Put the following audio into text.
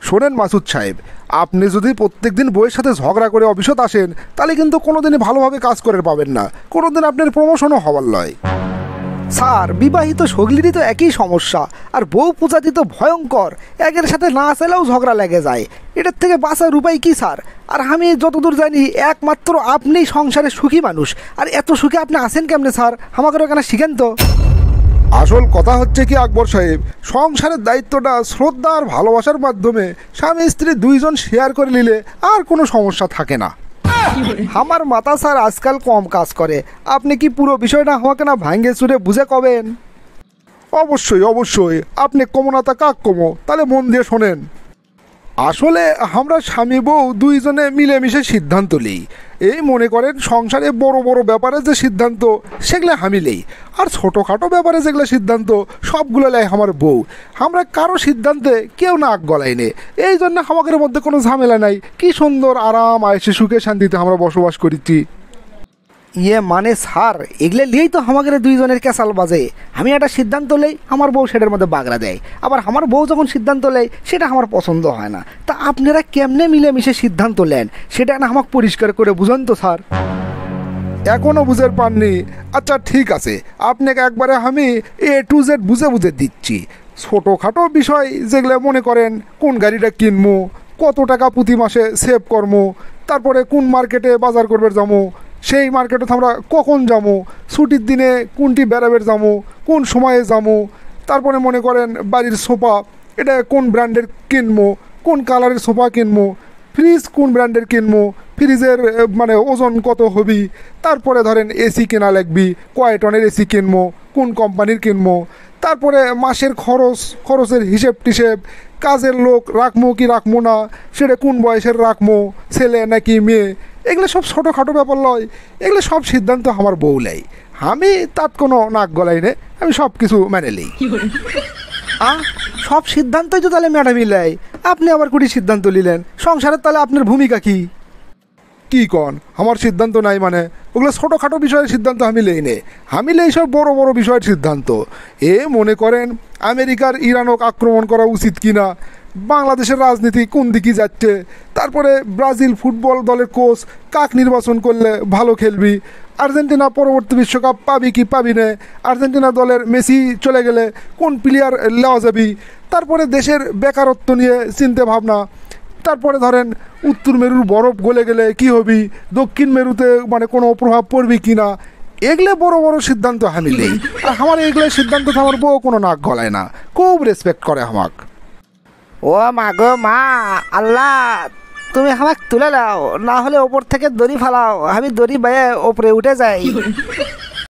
শোনেন মাসুদ সাহেব, আপনি যদি প্রত্যেকদিন বইয়ের সাথে ঝগড়া করে অফিসত আসেন তাহলে কিন্তু কোনোদিনই ভালোভাবে কাজ করে পাবেন না, কোনোদিন আপনার প্রমোশনও হবার নয়। স্যার বিবাহিত সগলিরই তো একই সমস্যা, আর বউ পূজাতি তো ভয়ঙ্কর, একের সাথে না চাইলেও ঝগড়া লেগে যায়। এটার থেকে বাঁচার উপায় কি স্যার? আর আমি যতদূর জানি একমাত্র আপনিই সংসারে সুখী মানুষ, আর এত সুখী আপনি আছেন কেমনে স্যার? আমাকে এখানে শিখেন তো। আসল কথা হচ্ছে কি আকবর সাহেব, সংসারের দায়িত্বটা শ্রদ্ধা আর ভালোবাসার মাধ্যমে স্বামী স্ত্রী দুইজন শেয়ার করে নিলে আর কোনো সমস্যা থাকে না। আমার মাথা স্যার আজকাল কম কাজ করে, আপনি কি পুরো বিষয়টা আমাকে না ভাঙ্গে চুরে বুঝে কবেন? অবশ্যই অবশ্যই, আপনি কমনাতা কাক কমো, তাহলে মন দিয়ে শোনেন। আসলে আমরা স্বামী বউ দুইজনে মিলেমিশে সিদ্ধান্ত নিই। এই মনে করেন সংসারে বড় বড় ব্যাপারে যে সিদ্ধান্ত সেগুলো আমি নেই, আর ছোটোখাটো ব্যাপারে যেগুলো সিদ্ধান্ত সবগুলো নেয় আমার বউ। আমরা কারো সিদ্ধান্তে কেউ নাক গলাই নে, এই জন্য আমাদের মধ্যে কোনো ঝামেলা নাই। কি সুন্দর আরাম আয়েসে সুখে শান্তিতে আমরা বসবাস করেছি। ইয়ে মানে স্যার এগুলো নিয়েই তো আমাদের দুইজনের ক্যাসাল বাজে। আমি একটা সিদ্ধান্ত নেই, আমার বউ সেটার মধ্যে বাগড়া দেয়, আবার আমার বউ যখন সিদ্ধান্ত নেয় সেটা আমার পছন্দ হয় না। তা আপনারা কেমনে মিলেমিশে সিদ্ধান্ত নেন সেটা না আমাকে পরিষ্কার করে বুঝান তো স্যার। এখনও বুঝে পাননি? আচ্ছা ঠিক আছে, আপনাকে একবারে আমি A to Z বুঝে বুঝে দিচ্ছি। ছোটোখাটো বিষয় যেগুলো মনে করেন কোন গাড়িটা কিনবো, কত টাকা প্রতি মাসে সেভ করবো, তারপরে কোন মার্কেটে বাজার করবে যাবো, সেই মার্কেটে আমরা কখন যাবো, ছুটির দিনে কোনটি বেড়াবের যাবো, কোন সময়ে যাবো, তারপরে মনে করেন বাড়ির সোফা এটা কোন ব্র্যান্ডের কিনবো, কোন কালারের সোফা কিনবো, ফ্রিজ কোন ব্র্যান্ডের কিনবো, ফ্রিজের মানে ওজন কত হবি, তারপরে ধরেন এসি কেনা লাগবি, কয় টনের এসি কিনবো, কোন কোম্পানির কিনবো, তারপরে মাসের খরচের হিসেব টিসেব, কাজের লোক রাখবো কি রাখবো না, সেটা কোন বয়সের রাখবো, ছেলে নাকি মেয়ে, এগুলো সব ছোটোখাটো ব্যাপার লয়। এগুলো সব সিদ্ধান্ত আমার বউ নেই, আমি তার কোনো নাক গলাই নে, আমি সব কিছু মেনে নিই। সব সিদ্ধান্তই তো তাহলে ম্যাডামই নেয়, আপনি আবার কুড়ি সিদ্ধান্ত নিলেন সংসারের, তাহলে আপনার ভূমিকা কি? কি কন আমার সিদ্ধান্ত নাই মানে? ওগুলো ছোটোখাটো বিষয়ের সিদ্ধান্ত আমি নেই নে, আমি নেই সব বড় বড় বিষয়ের সিদ্ধান্ত। মনে করেন আমেরিকার ইরানক আক্রমণ করা উচিত কি না, বাংলাদেশের রাজনীতি কোন দিকে যাচ্ছে, তারপরে ব্রাজিল ফুটবল দলের কোচ কাক নির্বাচন করলে ভালো খেলবি, আর্জেন্টিনা পরবর্তী বিশ্বকাপ পাবি কি পাবি না, আর্জেন্টিনা দলের মেসি চলে গেলে কোন প্লেয়ার নেওয়া যাবি, তারপরে দেশের বেকারত্ব নিয়ে চিন্তা ভাবনা, তারপরে ধরেন উত্তর মেরুর বরফ গলে গেলে কি হবি, দক্ষিণ মেরুতে মানে কোনো প্রভাব পড়বি কি না, এগুলো বড় বড় সিদ্ধান্ত আমি নেই। আর আমার এগুলো সিদ্ধান্ত আমার বউ কোনো নাক গলায় না, খুব রেসপেক্ট করে আমাক। ও মা গো মা, আল্লাহ তুমি আমাকে তুলে নাও, না হলে ওপর থেকে দড়ি ফালাও, আমি দড়ি বাইয়ে ওপরে উঠে যাই।